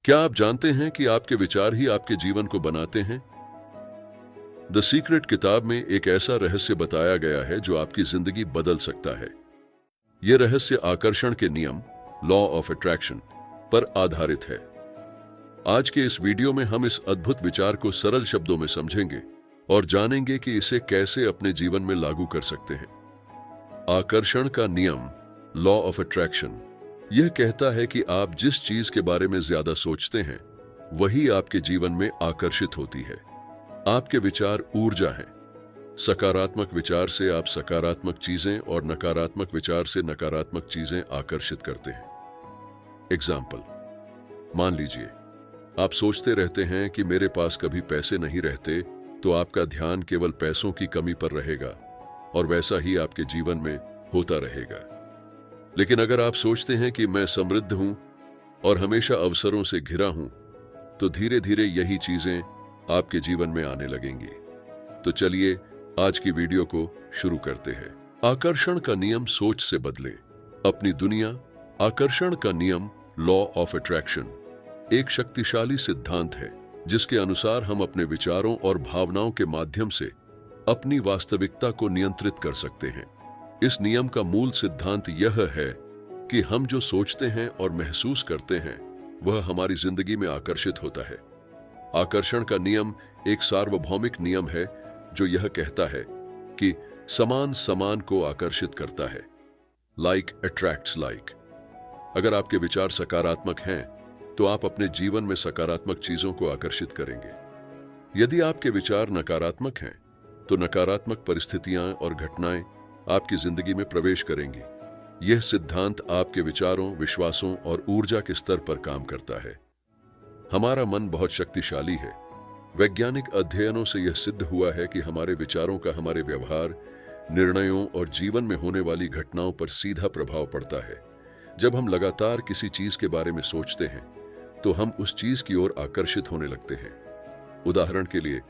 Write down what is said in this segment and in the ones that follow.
क्या आप जानते हैं कि आपके विचार ही आपके जीवन को बनाते हैं? द सीक्रेट किताब में एक ऐसा रहस्य बताया गया है जो आपकी जिंदगी बदल सकता है। यह रहस्य आकर्षण के नियम, लॉ ऑफ अट्रैक्शन, पर आधारित है। आज के इस वीडियो में हम इस अद्भुत विचार को सरल शब्दों में समझेंगे और जानेंगे कि इसे कैसे अपने जीवन में लागू कर सकते हैं। आकर्षण का नियम, लॉ ऑफ अट्रैक्शन, यह कहता है कि आप जिस चीज के बारे में ज्यादा सोचते हैं वही आपके जीवन में आकर्षित होती है। आपके विचार ऊर्जा हैं। सकारात्मक विचार से आप सकारात्मक चीजें और नकारात्मक विचार से नकारात्मक चीजें आकर्षित करते हैं। एग्जाम्पल, मान लीजिए आप सोचते रहते हैं कि मेरे पास कभी पैसे नहीं रहते, तो आपका ध्यान केवल पैसों की कमी पर रहेगा और वैसा ही आपके जीवन में होता रहेगा। लेकिन अगर आप सोचते हैं कि मैं समृद्ध हूं और हमेशा अवसरों से घिरा हूं, तो धीरे धीरे यही चीजें आपके जीवन में आने लगेंगी। तो चलिए आज की वीडियो को शुरू करते हैं। आकर्षण का नियम सोच से बदले अपनी दुनिया। आकर्षण का नियम, लॉ ऑफ अट्रैक्शन, एक शक्तिशाली सिद्धांत है जिसके अनुसार हम अपने विचारों और भावनाओं के माध्यम से अपनी वास्तविकता को नियंत्रित कर सकते हैं। इस नियम का मूल सिद्धांत यह है कि हम जो सोचते हैं और महसूस करते हैं वह हमारी जिंदगी में आकर्षित होता है। आकर्षण का नियम एक सार्वभौमिक नियम है जो यह कहता है कि समान समान को आकर्षित करता है। Like attracts like. अगर आपके विचार सकारात्मक हैं तो आप अपने जीवन में सकारात्मक चीजों को आकर्षित करेंगे। यदि आपके विचार नकारात्मक हैं तो नकारात्मक परिस्थितियां और घटनाएं आपकी जिंदगी में प्रवेश करेंगी। यह सिद्धांत आपके विचारों, विश्वासों और ऊर्जा के स्तर पर काम करता है। हमारा मन बहुत शक्तिशाली है। वैज्ञानिक अध्ययनों से यह सिद्ध हुआ है कि हमारे विचारों का हमारे व्यवहार, निर्णयों और जीवन में होने वाली घटनाओं पर सीधा प्रभाव पड़ता है। जब हम लगातार किसी चीज के बारे में सोचते हैं तो हम उस चीज की ओर आकर्षित होने लगते हैं। उदाहरण के लिए,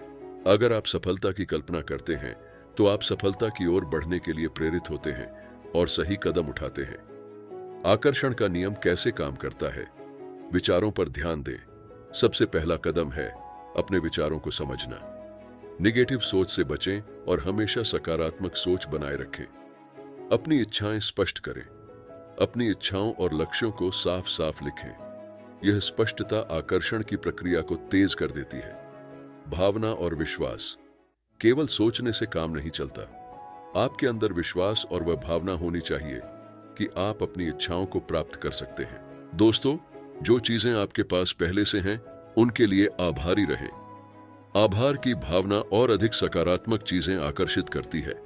अगर आप सफलता की कल्पना करते हैं तो आप सफलता की ओर बढ़ने के लिए प्रेरित होते हैं और सही कदम उठाते हैं। आकर्षण का नियम कैसे काम करता है? विचारों पर ध्यान दें। सबसे पहला कदम है अपने विचारों को समझना। निगेटिव सोच से बचें और हमेशा सकारात्मक सोच बनाए रखें। अपनी इच्छाएं स्पष्ट करें। अपनी इच्छाओं और लक्ष्यों को साफ साफ लिखें। यह स्पष्टता आकर्षण की प्रक्रिया को तेज कर देती है। भावना और विश्वास। केवल सोचने से काम नहीं चलता। आपके अंदर विश्वास और वह भावना होनी चाहिए कि आप अपनी इच्छाओं को प्राप्त कर सकते हैं। दोस्तों, जो चीजें आपके पास पहले से हैं उनके लिए आभारी रहें। आभार की भावना और अधिक सकारात्मक चीजें आकर्षित करती है।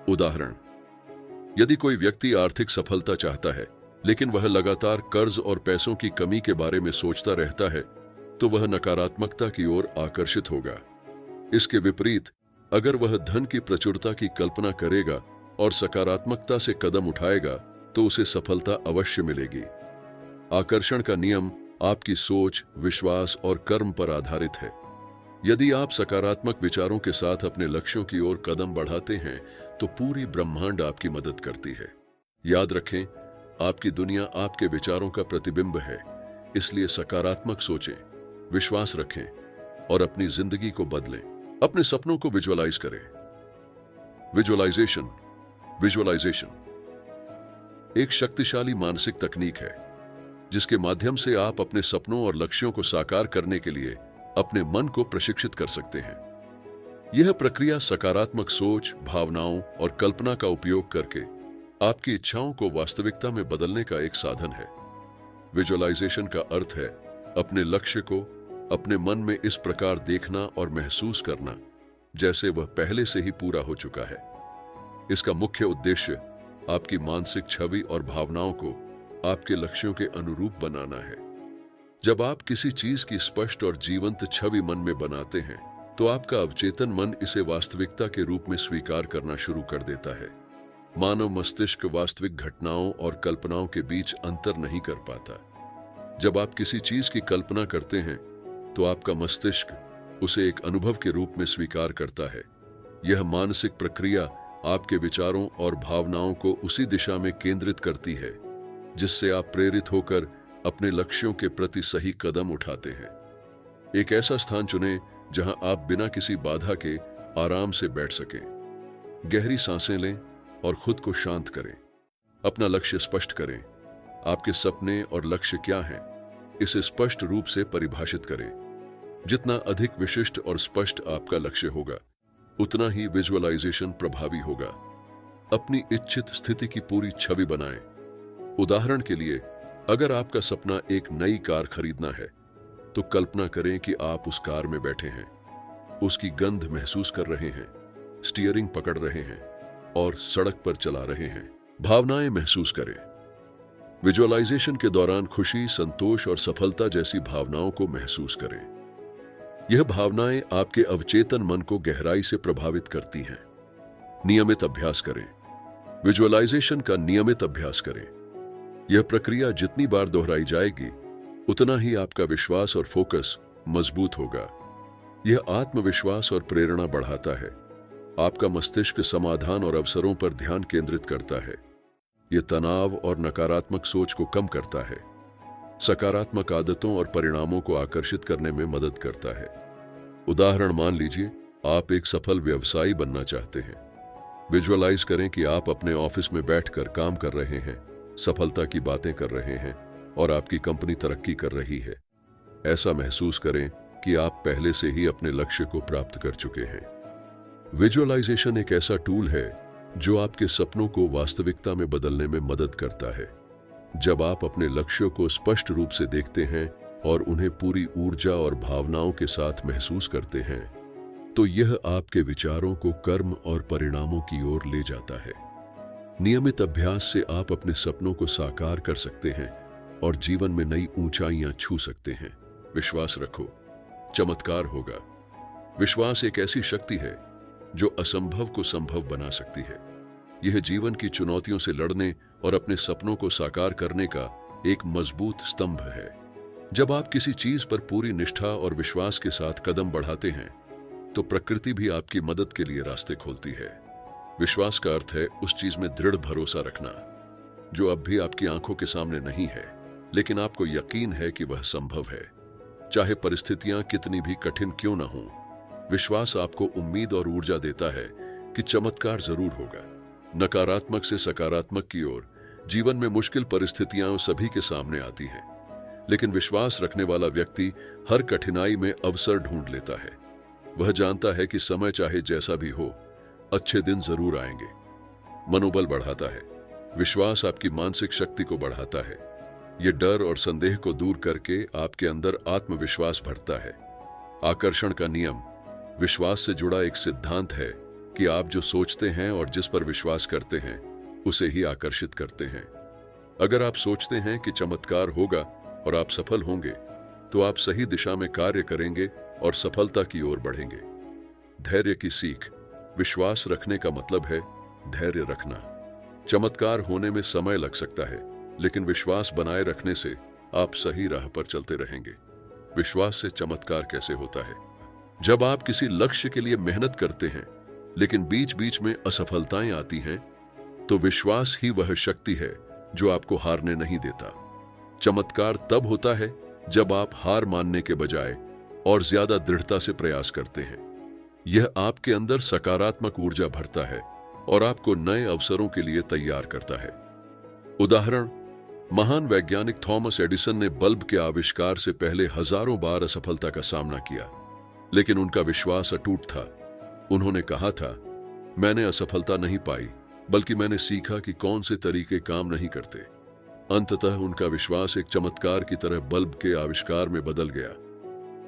उदाहरण, यदि कोई व्यक्ति आर्थिक सफलता चाहता है लेकिन वह लगातार कर्ज और पैसों की कमी के बारे में सोचता रहता है तो वह नकारात्मकता की ओर आकर्षित होगा। इसके विपरीत, अगर वह धन की प्रचुरता की कल्पना करेगा और सकारात्मकता से कदम उठाएगा तो उसे सफलता अवश्य मिलेगी। आकर्षण का नियम आपकी सोच, विश्वास और कर्म पर आधारित है। यदि आप सकारात्मक विचारों के साथ अपने लक्ष्यों की ओर कदम बढ़ाते हैं तो पूरी ब्रह्मांड आपकी मदद करती है। याद रखें, आपकी दुनिया आपके विचारों का प्रतिबिंब है, इसलिए सकारात्मक सोचें, विश्वास रखें और अपनी जिंदगी को बदलें। अपने सपनों को विजुअलाइज करें। विजुअलाइजेशन एक शक्तिशाली मानसिक तकनीक है जिसके माध्यम से आप अपने सपनों और लक्ष्यों को साकार करने के लिए अपने मन को प्रशिक्षित कर सकते हैं। यह प्रक्रिया सकारात्मक सोच, भावनाओं और कल्पना का उपयोग करके आपकी इच्छाओं को वास्तविकता में बदलने का एक साधन है। विजुअलाइजेशन का अर्थ है अपने लक्ष्य को अपने मन में इस प्रकार देखना और महसूस करना जैसे वह पहले से ही पूरा हो चुका है। इसका मुख्य उद्देश्य आपकी मानसिक छवि और भावनाओं को आपके लक्ष्यों के अनुरूप बनाना है। जब आप किसी चीज की स्पष्ट और जीवंत छवि मन में बनाते हैं तो आपका अवचेतन मन इसे वास्तविकता के रूप में स्वीकार करना शुरू कर देता है। मानव मस्तिष्क वास्तविक घटनाओं और कल्पनाओं के बीच अंतर नहीं कर पाता। जब आप किसी चीज की कल्पना करते हैं तो आपका मस्तिष्क उसे एक अनुभव के रूप में स्वीकार करता है। यह मानसिक प्रक्रिया आपके विचारों और भावनाओं को उसी दिशा में केंद्रित करती है जिससे आप प्रेरित होकर अपने लक्ष्यों के प्रति सही कदम उठाते हैं। एक ऐसा स्थान चुनें जहां आप बिना किसी बाधा के आराम से बैठ सकें। गहरी सांसें लें और खुद को शांत करें। अपना लक्ष्य स्पष्ट करें। आपके सपने और लक्ष्य क्या हैं, इसे स्पष्ट रूप से परिभाषित करें। जितना अधिक विशिष्ट और स्पष्ट आपका लक्ष्य होगा, उतना ही विजुअलाइजेशन प्रभावी होगा। अपनी इच्छित स्थिति की पूरी छवि बनाएं। उदाहरण के लिए, अगर आपका सपना एक नई कार खरीदना है, तो कल्पना करें कि आप उस कार में बैठे हैं, उसकी गंध महसूस कर रहे हैं, स्टीयरिंग पकड़ रहे हैं और सड़क पर चला रहे हैं। भावनाएं महसूस करें। विजुअलाइजेशन के दौरान खुशी, संतोष और सफलता जैसी भावनाओं को महसूस करें। यह भावनाएं आपके अवचेतन मन को गहराई से प्रभावित करती हैं। नियमित अभ्यास करें। विजुअलाइजेशन का नियमित अभ्यास करें। यह प्रक्रिया जितनी बार दोहराई जाएगी, उतना ही आपका विश्वास और फोकस मजबूत होगा। यह आत्मविश्वास और प्रेरणा बढ़ाता है। आपका मस्तिष्क समाधान और अवसरों पर ध्यान केंद्रित करता है। यह तनाव और नकारात्मक सोच को कम करता है। सकारात्मक आदतों और परिणामों को आकर्षित करने में मदद करता है। उदाहरण मान लीजिए, आप एक सफल व्यवसायी बनना चाहते हैं। विजुअलाइज करें कि आप अपने ऑफिस में बैठकर काम कर रहे हैं, सफलता की बातें कर रहे हैं और आपकी कंपनी तरक्की कर रही है। ऐसा महसूस करें कि आप पहले से ही अपने लक्ष्य को प्राप्त कर चुके हैं। विजुअलाइजेशन एक ऐसा टूल है जो आपके सपनों को वास्तविकता में बदलने में मदद करता है। जब आप अपने लक्ष्यों को स्पष्ट रूप से देखते हैं और उन्हें पूरी ऊर्जा और भावनाओं के साथ महसूस करते हैं, तो यह आपके विचारों को कर्म और परिणामों की ओर ले जाता है। नियमित अभ्यास से आप अपने सपनों को साकार कर सकते हैं और जीवन में नई ऊंचाइयां छू सकते हैं। विश्वास रखो, चमत्कार होगा। विश्वास एक ऐसी शक्ति है जो असंभव को संभव बना सकती है। यह जीवन की चुनौतियों से लड़ने और अपने सपनों को साकार करने का एक मजबूत स्तंभ है। जब आप किसी चीज पर पूरी निष्ठा और विश्वास के साथ कदम बढ़ाते हैं, तो प्रकृति भी आपकी मदद के लिए रास्ते खोलती है। विश्वास का अर्थ है उस चीज में दृढ़ भरोसा रखना जो अब भी आपकी आंखों के सामने नहीं है, लेकिन आपको यकीन है कि वह संभव है। चाहे परिस्थितियां कितनी भी कठिन क्यों न हों, विश्वास आपको उम्मीद और ऊर्जा देता है कि चमत्कार जरूर होगा। नकारात्मक से सकारात्मक की ओर जीवन में मुश्किल परिस्थितियां सभी के सामने आती हैं, लेकिन विश्वास रखने वाला व्यक्ति हर कठिनाई में अवसर ढूंढ लेता है। वह जानता है कि समय चाहे जैसा भी हो, अच्छे दिन जरूर आएंगे। मनोबल बढ़ाता है। विश्वास आपकी मानसिक शक्ति को बढ़ाता है। यह डर और संदेह को दूर करके आपके अंदर आत्मविश्वास भरता है। आकर्षण का नियम विश्वास से जुड़ा एक सिद्धांत है कि आप जो सोचते हैं और जिस पर विश्वास करते हैं, उसे ही आकर्षित करते हैं। अगर आप सोचते हैं कि चमत्कार होगा और आप सफल होंगे, तो आप सही दिशा में कार्य करेंगे और सफलता की ओर बढ़ेंगे। धैर्य की सीख। विश्वास रखने का मतलब है धैर्य रखना। चमत्कार होने में समय लग सकता है, लेकिन विश्वास बनाए रखने से आप सही राह पर चलते रहेंगे। विश्वास से चमत्कार कैसे होता है? जब आप किसी लक्ष्य के लिए मेहनत करते हैं, लेकिन बीच बीच में असफलताएं आती हैं, तो विश्वास ही वह शक्ति है जो आपको हारने नहीं देता। चमत्कार तब होता है जब आप हार मानने के बजाय और ज्यादा दृढ़ता से प्रयास करते हैं। यह आपके अंदर सकारात्मक ऊर्जा भरता है और आपको नए अवसरों के लिए तैयार करता है। उदाहरण, महान वैज्ञानिक थॉमस एडिसन ने बल्ब के आविष्कार से पहले हजारों बार असफलता का सामना किया, लेकिन उनका विश्वास अटूट था। उन्होंने कहा था, मैंने असफलता नहीं पाई, बल्कि मैंने सीखा कि कौन से तरीके काम नहीं करते। अंततः उनका विश्वास एक चमत्कार की तरह बल्ब के आविष्कार में बदल गया।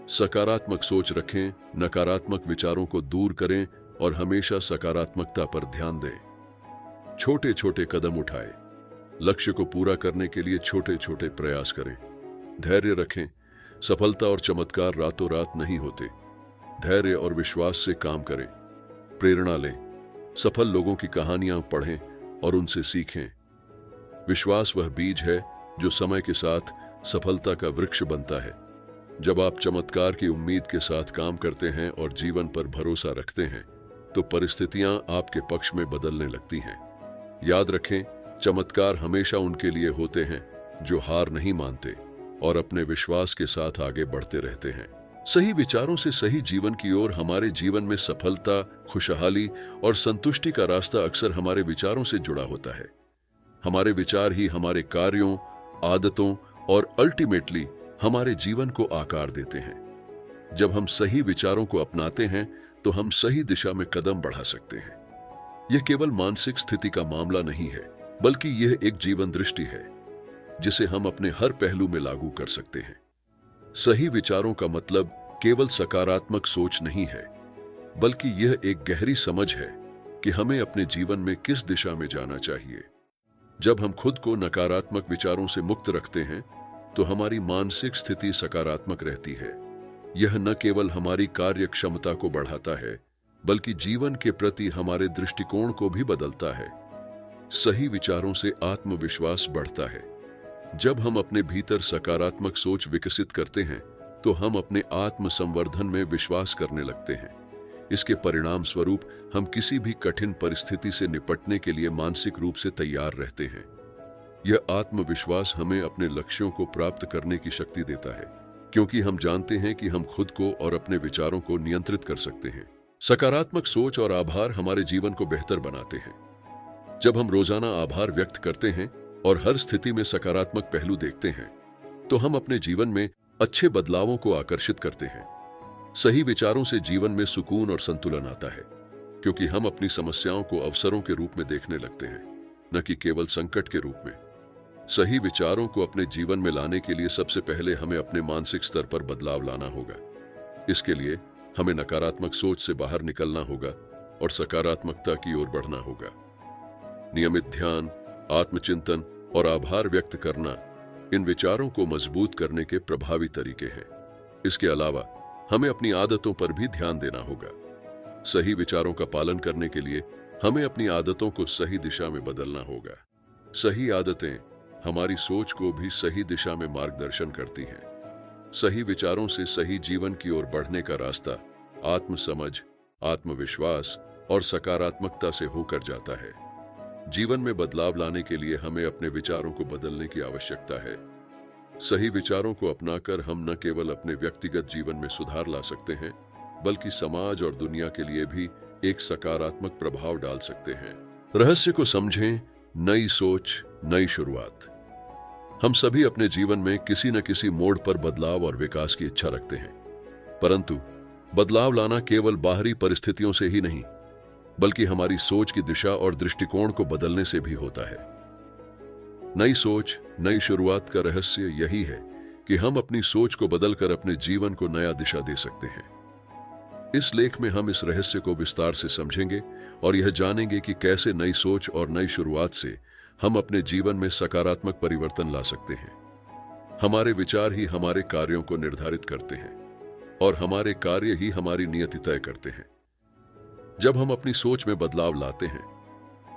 सकारात्मक सोच रखें, नकारात्मक विचारों को दूर करें और हमेशा सकारात्मकता पर ध्यान दें। छोटे छोटे कदम उठाएं। लक्ष्य को पूरा करने के लिए छोटे छोटे प्रयास करें। धैर्य रखें। सफलता और चमत्कार रातों रात नहीं होते। धैर्य और विश्वास से काम करें। प्रेरणा लें। सफल लोगों की कहानियां पढ़ें और उनसे सीखें। विश्वास वह बीज है जो समय के साथ सफलता का वृक्ष बनता है। जब आप चमत्कार की उम्मीद के साथ काम करते हैं और जीवन पर भरोसा रखते हैं, तो परिस्थितियां आपके पक्ष में बदलने लगती हैं। याद रखें, चमत्कार हमेशा उनके लिए होते हैं जो हार नहीं मानते और अपने विश्वास के साथ आगे बढ़ते रहते हैं। सही विचारों से सही जीवन की ओर हमारे जीवन में सफलता, खुशहाली और संतुष्टि का रास्ता अक्सर हमारे विचारों से जुड़ा होता है। हमारे विचार ही हमारे कार्यों, आदतों और अल्टीमेटली हमारे जीवन को आकार देते हैं। जब हम सही विचारों को अपनाते हैं तो हम सही दिशा में कदम बढ़ा सकते हैं। यह केवल मानसिक स्थिति का मामला नहीं है, बल्कि यह एक जीवन दृष्टि है जिसे हम अपने हर पहलू में लागू कर सकते हैं। सही विचारों का मतलब केवल सकारात्मक सोच नहीं है, बल्कि यह एक गहरी समझ है कि हमें अपने जीवन में किस दिशा में जाना चाहिए। जब हम खुद को नकारात्मक विचारों से मुक्त रखते हैं तो हमारी मानसिक स्थिति सकारात्मक रहती है। यह न केवल हमारी कार्य क्षमता को बढ़ाता है, बल्कि जीवन के प्रति हमारे दृष्टिकोण को भी बदलता है। सही विचारों से आत्मविश्वास बढ़ता है। जब हम अपने भीतर सकारात्मक सोच विकसित करते हैं तो हम अपने आत्म संवर्धन में विश्वास करने लगते हैं। इसके परिणाम स्वरूप हम किसी भी कठिन परिस्थिति से निपटने के लिए मानसिक रूप से तैयार रहते हैं। यह आत्मविश्वास हमें अपने लक्ष्यों को प्राप्त करने की शक्ति देता है, क्योंकि हम जानते हैं कि हम खुद को और अपने विचारों को नियंत्रित कर सकते हैं। सकारात्मक सोच और आभार हमारे जीवन को बेहतर बनाते हैं। जब हम रोजाना आभार व्यक्त करते हैं और हर स्थिति में सकारात्मक पहलू देखते हैं तो हम अपने जीवन में अच्छे बदलावों को आकर्षित करते हैं। सही विचारों से जीवन में सुकून और संतुलन आता है, क्योंकि हम अपनी समस्याओं को अवसरों के रूप में देखने लगते हैं, न कि केवल संकट के रूप में। सही विचारों को अपने जीवन में लाने के लिए सबसे पहले हमें अपने मानसिक स्तर पर बदलाव लाना होगा। इसके लिए हमें नकारात्मक सोच से बाहर निकलना होगा और सकारात्मकता की ओर बढ़ना होगा। नियमित ध्यान, आत्मचिंतन और आभार व्यक्त करना इन विचारों को मजबूत करने के प्रभावी तरीके हैं। इसके अलावा हमें अपनी आदतों पर भी ध्यान देना होगा। सही विचारों का पालन करने के लिए हमें अपनी आदतों को सही दिशा में बदलना होगा। सही आदतें हमारी सोच को भी सही दिशा में मार्गदर्शन करती हैं। सही विचारों से सही जीवन की ओर बढ़ने का रास्ता आत्मसमझ, आत्मविश्वास और सकारात्मकता से होकर जाता है। जीवन में बदलाव लाने के लिए हमें अपने विचारों को बदलने की आवश्यकता है। सही विचारों को अपनाकर हम न केवल अपने व्यक्तिगत जीवन में सुधार ला सकते हैं, बल्कि समाज और दुनिया के लिए भी एक सकारात्मक प्रभाव डाल सकते हैं। रहस्य को समझें, नई सोच, नई शुरुआत। हम सभी अपने जीवन में किसी न किसी मोड़ पर बदलाव और विकास की इच्छा रखते हैं, परंतु बदलाव लाना केवल बाहरी परिस्थितियों से ही नहीं, बल्कि हमारी सोच की दिशा और दृष्टिकोण को बदलने से भी होता है। नई सोच, नई शुरुआत का रहस्य यही है कि हम अपनी सोच को बदलकर अपने जीवन को नया दिशा दे सकते हैं। इस लेख में हम इस रहस्य को विस्तार से समझेंगे और यह जानेंगे कि कैसे नई सोच और नई शुरुआत से हम अपने जीवन में सकारात्मक परिवर्तन ला सकते हैं। हमारे विचार ही हमारे कार्यों को निर्धारित करते हैं और हमारे कार्य ही हमारी नियति तय करते हैं। जब हम अपनी सोच में बदलाव लाते हैं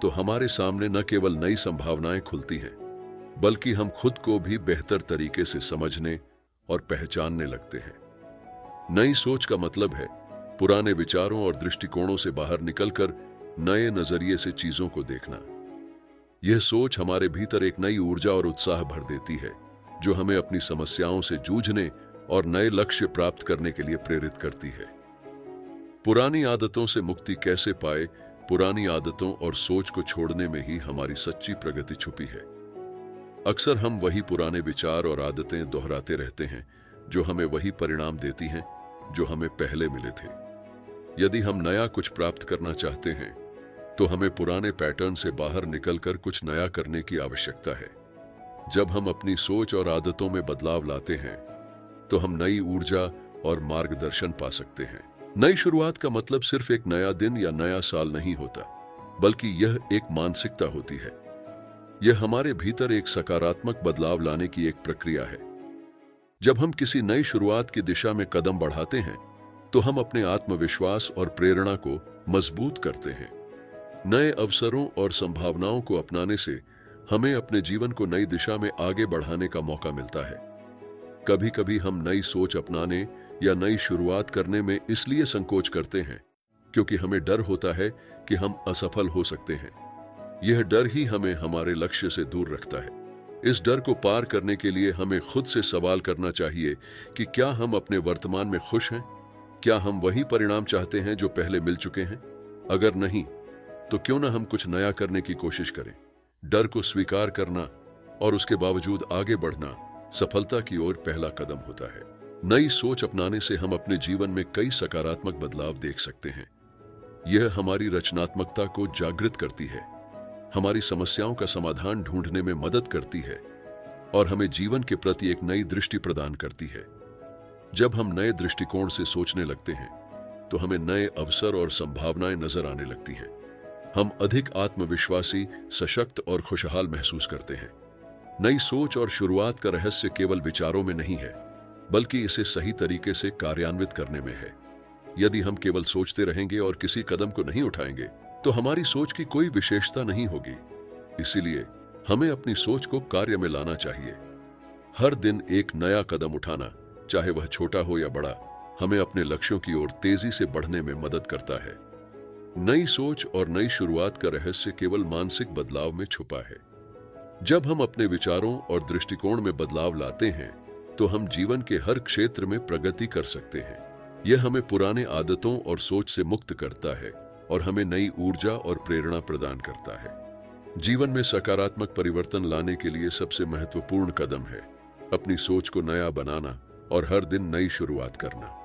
तो हमारे सामने न केवल नई संभावनाएं खुलती हैं, बल्कि हम खुद को भी बेहतर तरीके से समझने और पहचानने लगते हैं। नई सोच का मतलब है पुराने विचारों और दृष्टिकोणों से बाहर निकलकर नए नजरिए से चीजों को देखना। यह सोच हमारे भीतर एक नई ऊर्जा और उत्साह भर देती है, जो हमें अपनी समस्याओं से जूझने और नए लक्ष्य प्राप्त करने के लिए प्रेरित करती है। पुरानी आदतों से मुक्ति कैसे पाए? पुरानी आदतों और सोच को छोड़ने में ही हमारी सच्ची प्रगति छुपी है। अक्सर हम वही पुराने विचार और आदतें दोहराते रहते हैं, जो हमें वही परिणाम देती हैं जो हमें पहले मिले थे। यदि हम नया कुछ प्राप्त करना चाहते हैं तो हमें पुराने पैटर्न से बाहर निकलकर कुछ नया करने की आवश्यकता है। जब हम अपनी सोच और आदतों में बदलाव लाते हैं तो हम नई ऊर्जा और मार्गदर्शन पा सकते हैं। नई शुरुआत का मतलब सिर्फ एक नया दिन या नया साल नहीं होता, बल्कि यह एक मानसिकता होती है। यह हमारे भीतर एक सकारात्मक बदलाव लाने की एक प्रक्रिया है। जब हम किसी नई शुरुआत की दिशा में कदम बढ़ाते हैं तो हम अपने आत्मविश्वास और प्रेरणा को मजबूत करते हैं। नए अवसरों और संभावनाओं को अपनाने से हमें अपने जीवन को नई दिशा में आगे बढ़ाने का मौका मिलता है। कभी कभी हम नई सोच अपनाने या नई शुरुआत करने में इसलिए संकोच करते हैं क्योंकि हमें डर होता है कि हम असफल हो सकते हैं। यह डर ही हमें हमारे लक्ष्य से दूर रखता है। इस डर को पार करने के लिए हमें खुद से सवाल करना चाहिए कि क्या हम अपने वर्तमान में खुश हैं? क्या हम वही परिणाम चाहते हैं जो पहले मिल चुके हैं? अगर नहीं, तो क्यों ना हम कुछ नया करने की कोशिश करें। डर को स्वीकार करना और उसके बावजूद आगे बढ़ना सफलता की ओर पहला कदम होता है। नई सोच अपनाने से हम अपने जीवन में कई सकारात्मक बदलाव देख सकते हैं। यह हमारी रचनात्मकता को जागृत करती है, हमारी समस्याओं का समाधान ढूंढने में मदद करती है और हमें जीवन के प्रति एक नई दृष्टि प्रदान करती है। जब हम नए दृष्टिकोण से सोचने लगते हैं तो हमें नए अवसर और संभावनाएं नजर आने लगती हैं। हम अधिक आत्मविश्वासी, सशक्त और खुशहाल महसूस करते हैं। नई सोच और शुरुआत का रहस्य केवल विचारों में नहीं है, बल्कि इसे सही तरीके से कार्यान्वित करने में है। यदि हम केवल सोचते रहेंगे और किसी कदम को नहीं उठाएंगे, तो हमारी सोच की कोई विशेषता नहीं होगी। इसीलिए हमें अपनी सोच को कार्य में लाना चाहिए। हर दिन एक नया कदम उठाना, चाहे वह छोटा हो या बड़ा, हमें अपने लक्ष्यों की ओर तेजी से बढ़ने में मदद करता है। नई सोच और नई शुरुआत का रहस्य केवल मानसिक बदलाव में छुपा है। जब हम अपने विचारों और दृष्टिकोण में बदलाव लाते हैं, तो हम जीवन के हर क्षेत्र में प्रगति कर सकते हैं। यह हमें पुराने आदतों और सोच से मुक्त करता है और हमें नई ऊर्जा और प्रेरणा प्रदान करता है। जीवन में सकारात्मक परिवर्तन लाने के लिए सबसे महत्वपूर्ण कदम है अपनी सोच को नया बनाना और हर दिन नई शुरुआत करना।